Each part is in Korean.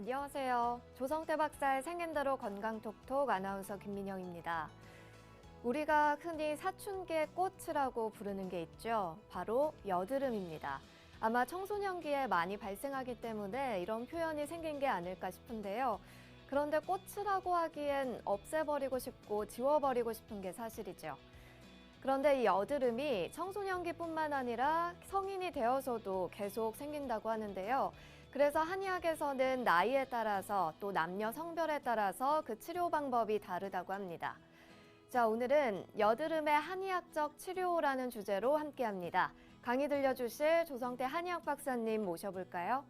안녕하세요. 조성태 박사의 생긴대로 건강톡톡 아나운서 김민영입니다. 우리가 흔히 사춘기의 꽃이라고 부르는 게 있죠. 바로 여드름입니다. 아마 청소년기에 많이 발생하기 때문에 이런 표현이 생긴 게 아닐까 싶은데요. 그런데 꽃이라고 하기엔 없애버리고 싶고 지워버리고 싶은 게 사실이죠. 그런데 이 여드름이 청소년기뿐만 아니라 성인이 되어서도 계속 생긴다고 하는데요. 그래서 한의학에서는 나이에 따라서 또 남녀 성별에 따라서 그 치료 방법이 다르다고 합니다. 자, 오늘은 여드름의 한의학적 치료라는 주제로 함께합니다. 강의 들려주실 조성태 한의학 박사님 모셔볼까요?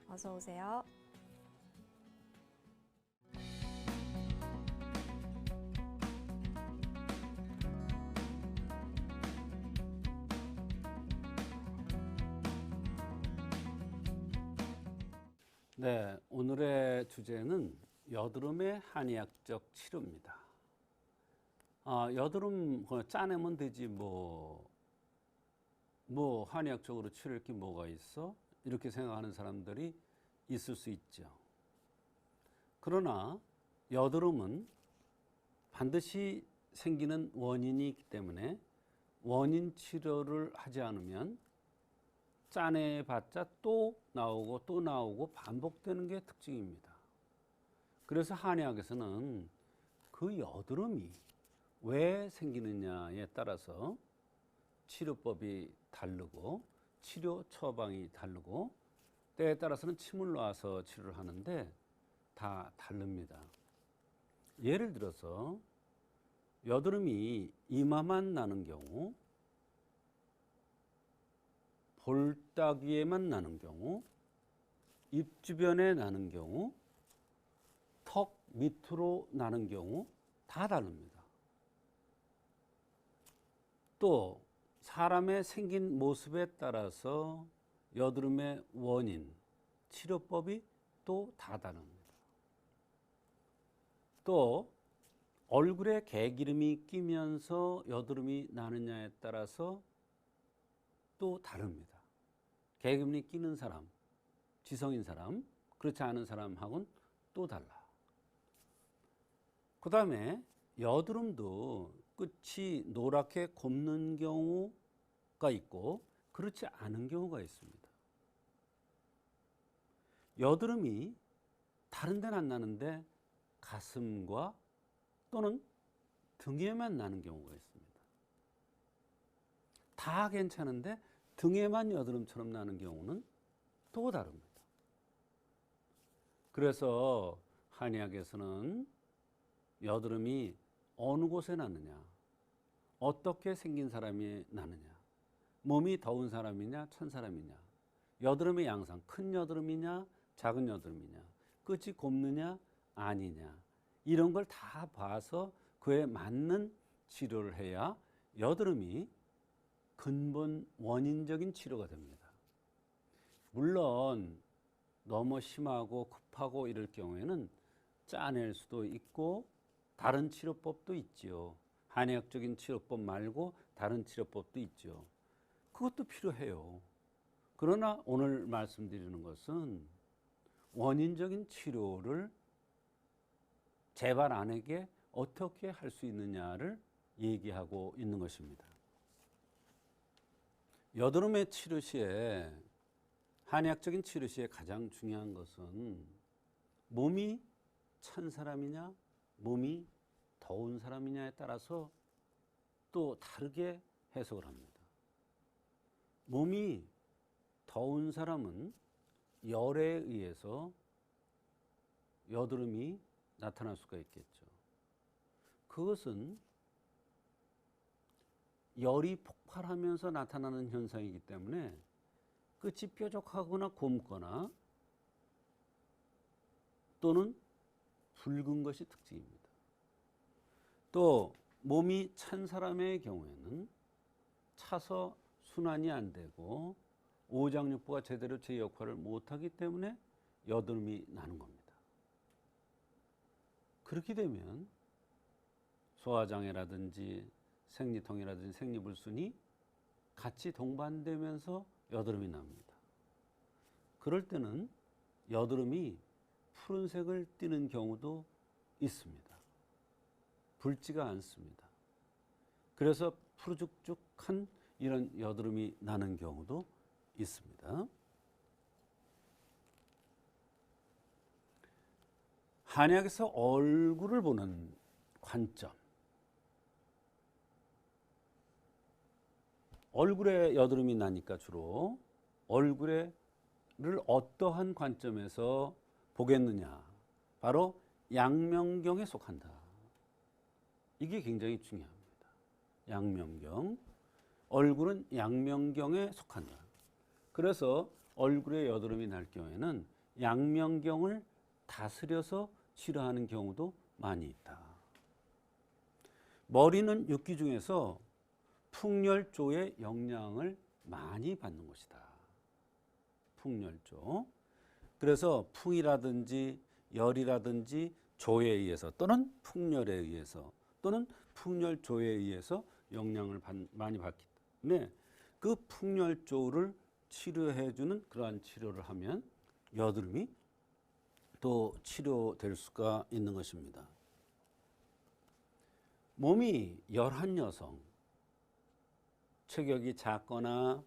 어서 오세요. 네, 오늘의 주제는 여드름의 한의학적 치료입니다. 여드름 짜내면 되지 뭐 한의학적으로 치료할 게 뭐가 있어? 이렇게 생각하는 사람들이 있을 수 있죠. 그러나 여드름은 반드시 생기는 원인이 있기 때문에 원인 치료를 하지 않으면 짜내봤자 또 나오고 반복되는 게 특징입니다. 그래서 한의학에서는 그 여드름이 왜 생기느냐에 따라서 치료법이 다르고 치료 처방이 다르고 때에 따라서는 침을 놔서 치료를 하는데 다 다릅니다. 예를 들어서 여드름이 이마만 나는 경우, 볼따귀에만 나는 경우, 입 주변에 나는 경우, 턱 밑으로 나는 경우 다 다릅니다. 또 사람의 생긴 모습에 따라서 여드름의 원인, 치료법이 또 다 다릅니다. 또 얼굴에 개기름이 끼면서 여드름이 나느냐에 따라서 또 다릅니다. 개기름이 끼는 사람, 지성인 사람, 그렇지 않은 사람하고는 또 달라. 그 다음에 여드름도 끝이 노랗게 곱는 경우가 있고 그렇지 않은 경우가 있습니다. 여드름이 다른 데는 안 나는데 가슴과 또는 등에만 나는 경우가 있습니다. 다 괜찮은데 등에만 여드름처럼 나는 경우는 또 다릅니다. 그래서 한의학에서는 여드름이 어느 곳에 나느냐, 어떻게 생긴 사람이 나느냐, 몸이 더운 사람이냐 찬 사람이냐, 여드름의 양상, 큰 여드름이냐 작은 여드름이냐, 끝이 곱느냐 아니냐, 이런 걸 다 봐서 그에 맞는 치료를 해야 여드름이 근본 원인적인 치료가 됩니다. 물론 너무 심하고 급하고 이럴 경우에는 짜낼 수도 있고 다른 치료법도 있죠. 한의학적인 치료법 말고 다른 치료법도 있죠. 그것도 필요해요. 그러나 오늘 말씀드리는 것은 원인적인 치료를 재발 안에게 어떻게 할 수 있느냐를 얘기하고 있는 것입니다. 여드름의 치료 시에, 한의학적인 치료 시에 가장 중요한 것은 몸이 찬 사람이냐 몸이 더운 사람이냐에 따라서 또 다르게 해석을 합니다. 몸이 더운 사람은 열에 의해서 여드름이 나타날 수가 있겠죠. 그것은 열이 폭발하면서 나타나는 현상이기 때문에 끝이 뾰족하거나 곪거나 또는 붉은 것이 특징입니다. 또 몸이 찬 사람의 경우에는 차서 순환이 안 되고 오장육부가 제대로 제 역할을 못하기 때문에 여드름이 나는 겁니다. 그렇게 되면 소화장애라든지 생리통이라든지 생리불순이 같이 동반되면서 여드름이 납니다. 그럴 때는 여드름이 푸른색을 띠는 경우도 있습니다. 붉지가 않습니다. 그래서 푸르죽죽한 이런 여드름이 나는 경우도 있습니다. 한약에서 얼굴을 보는 관점. 얼굴에 여드름이 나니까 주로 얼굴을 어떠한 관점에서 보겠느냐. 바로 양명경에 속한다. 이게 굉장히 중요합니다. 양명경. 얼굴은 양명경에 속한다. 그래서 얼굴에 여드름이 날 경우에는 양명경을 다스려서 치료하는 경우도 많이 있다. 머리는 육기 중에서 풍열조의 영향을 많이 받는 것이다. 풍열조. 그래서 풍이라든지 열이라든지 조에 의해서 또는 풍열에 의해서 또는 풍열조에 의해서 영향을 많이 받기 때문에 그 풍열조를 치료해주는 그러한 치료를 하면 여드름이 또 치료될 수가 있는 것입니다. 몸이 열한 여성, 체격이 작거나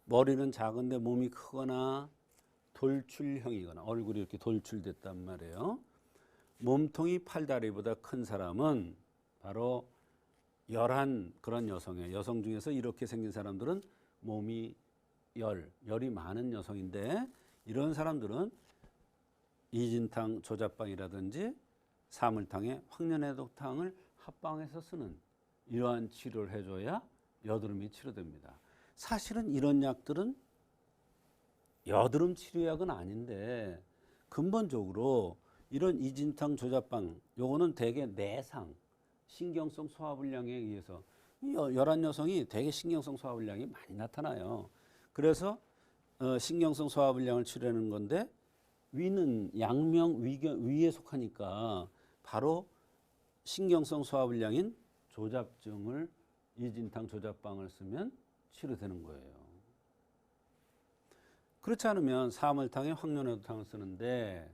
머리는 작은데 몸이 크거나 돌출형이거나 얼굴이 이렇게 돌출됐단 말이에요. 몸통이 팔다리보다 큰 사람은 바로 열한 그런 여성이에요. 여성 중에서 이렇게 생긴 사람들은 몸이 열이 많은 여성인데 이런 사람들은 이진탕 조잡방이라든지 사물탕에 황련해독탕을 합방해서 쓰는 이러한 치료를 해줘야 여드름이 치료됩니다. 사실은 이런 약들은 여드름 치료약은 아닌데 근본적으로 이런 이진탕 조잡방 요거는 대개 내상 신경성 소화불량에 의해서 열한 여성이 대개 신경성 소화불량이 많이 나타나요. 그래서 신경성 소화불량을 치료하는 건데 위는 양명 위에 속하니까 바로 신경성 소화불량인 조잡증을 이진탕 조잡방을 쓰면 치료되는 거예요. 그렇지 않으면 사물탕에 황련해독탕을 쓰는데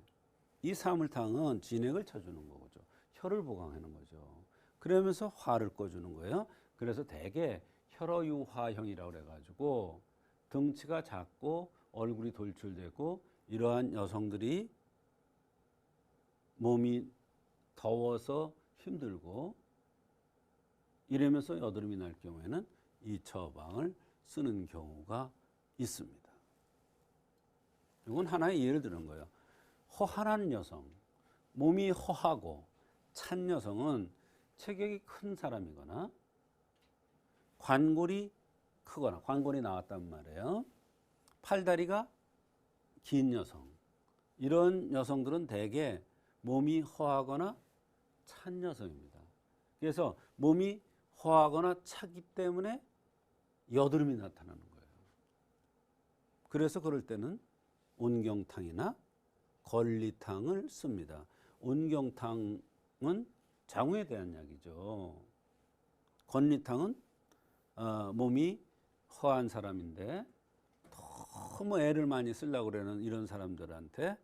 이 사물탕은 진액을 쳐주는 거죠. 혈을 보강하는 거죠. 그러면서 화를 꺼주는 거예요. 그래서 대개 혈어유화형이라고 그래가지고 등치가 작고 얼굴이 돌출되고 이러한 여성들이 몸이 더워서 힘들고 이러면서 여드름이 날 경우에는 이 처방을 쓰는 경우가 있습니다. 이건 하나의 예를 드는 거예요. 허한한 여성, 몸이 허하고 찬 여성은 체격이 큰 사람이거나 관골이 크거나 관골이 나왔단 말이에요. 팔다리가 긴 여성, 이런 여성들은 대개 몸이 허하거나 찬 여성입니다. 그래서 몸이 허하거나 차기 때문에 여드름이 나타나는 거예요. 그래서 그럴 때는 온경탕이나 걸리탕을 씁니다. 온경탕은 장우에 대한 약이죠. 건리탕은 몸이 허한 사람인데 너무 애를 많이 쓰려고 그러는 이런 사람들한테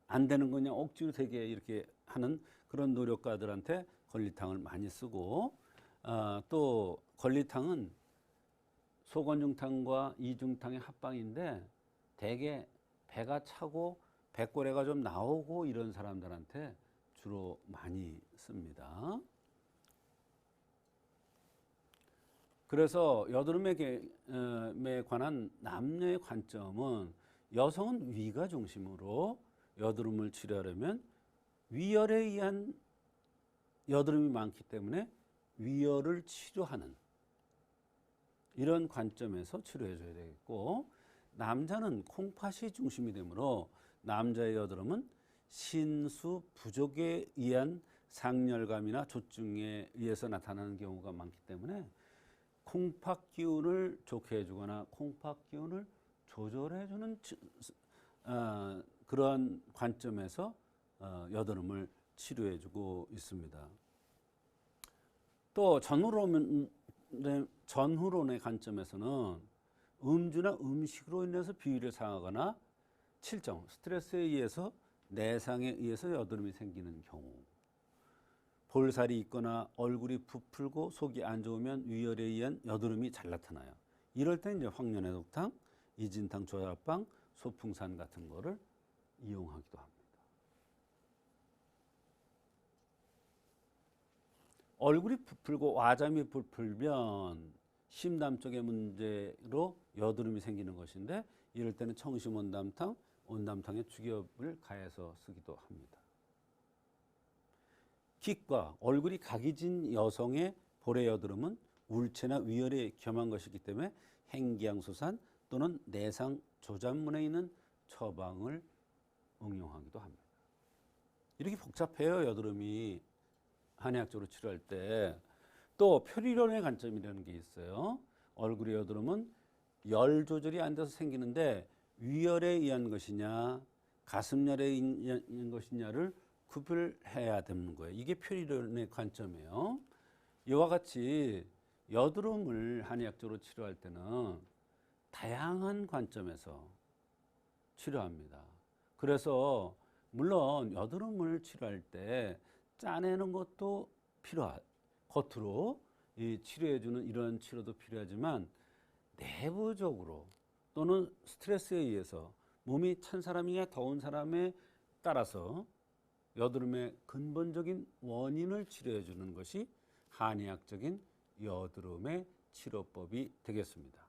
안 되는 거 그냥 억지로 되게 이렇게 하는 그런 노력가들한테 건리탕을 많이 쓰고 또 건리탕은 소건중탕과 이중탕의 합방인데 대개 배가 차고 배꼬래가 좀 나오고 이런 사람들한테 주로 많이 씁니다. 그래서 여드름에 관한 남녀의 관점은 여성은 위가 중심으로 여드름을 치료하려면 위열에 의한 여드름이 많기 때문에 위열을 치료하는 이런 관점에서 치료해 줘야 되겠고 남자는 콩팥이 중심이 되므로 남자의 여드름은 신수 부족에 의한 상열감이나 조증에 의해서 나타나는 경우가 많기 때문에 콩팥 기운을 좋게 해주거나 콩팥 기운을 조절해주는 그러한 관점에서 여드름을 치료해주고 있습니다. 또 전후론의 관점에서는 음주나 음식으로 인해서 비위를 상하거나 7정, 스트레스에 의해서 내상에 의해서 여드름이 생기는 경우, 볼살이 있거나 얼굴이 부풀고 속이 안 좋으면 위열에 의한 여드름이 잘 나타나요. 이럴 때 이제 황련해독탕, 이진탕 조합방, 소풍산 같은 거를 이용하기도 합니다. 얼굴이 부풀고 와잠이 부풀면 심담 쪽의 문제로 여드름이 생기는 것인데 이럴 때는 청심온담탕, 온담탕에 죽엽을 가해서 쓰기도 합니다. 기과, 얼굴이 각이 진 여성의 볼의 여드름은 울체나 위열에 겸한 것이기 때문에 행기양수산 또는 내상 조잔문에 있는 처방을 응용하기도 합니다. 이렇게 복잡해요, 여드름이. 한의학적으로 치료할 때. 또 표리론의 관점이라는 게 있어요. 얼굴의 여드름은 열 조절이 안 돼서 생기는데 위열에 의한 것이냐 가슴열에 의한 것이냐를 구별해야 되는 거예요. 이게 표리론의 관점이에요. 이와 같이 여드름을 한의학적으로 치료할 때는 다양한 관점에서 치료합니다. 그래서 물론 여드름을 치료할 때 짜내는 것도 겉으로 치료해주는 이런 치료도 필요하지만 내부적으로 또는 스트레스에 의해서 몸이 찬 사람이냐 더운 사람에 따라서 여드름의 근본적인 원인을 치료해 주는 것이 한의학적인 여드름의 치료법이 되겠습니다.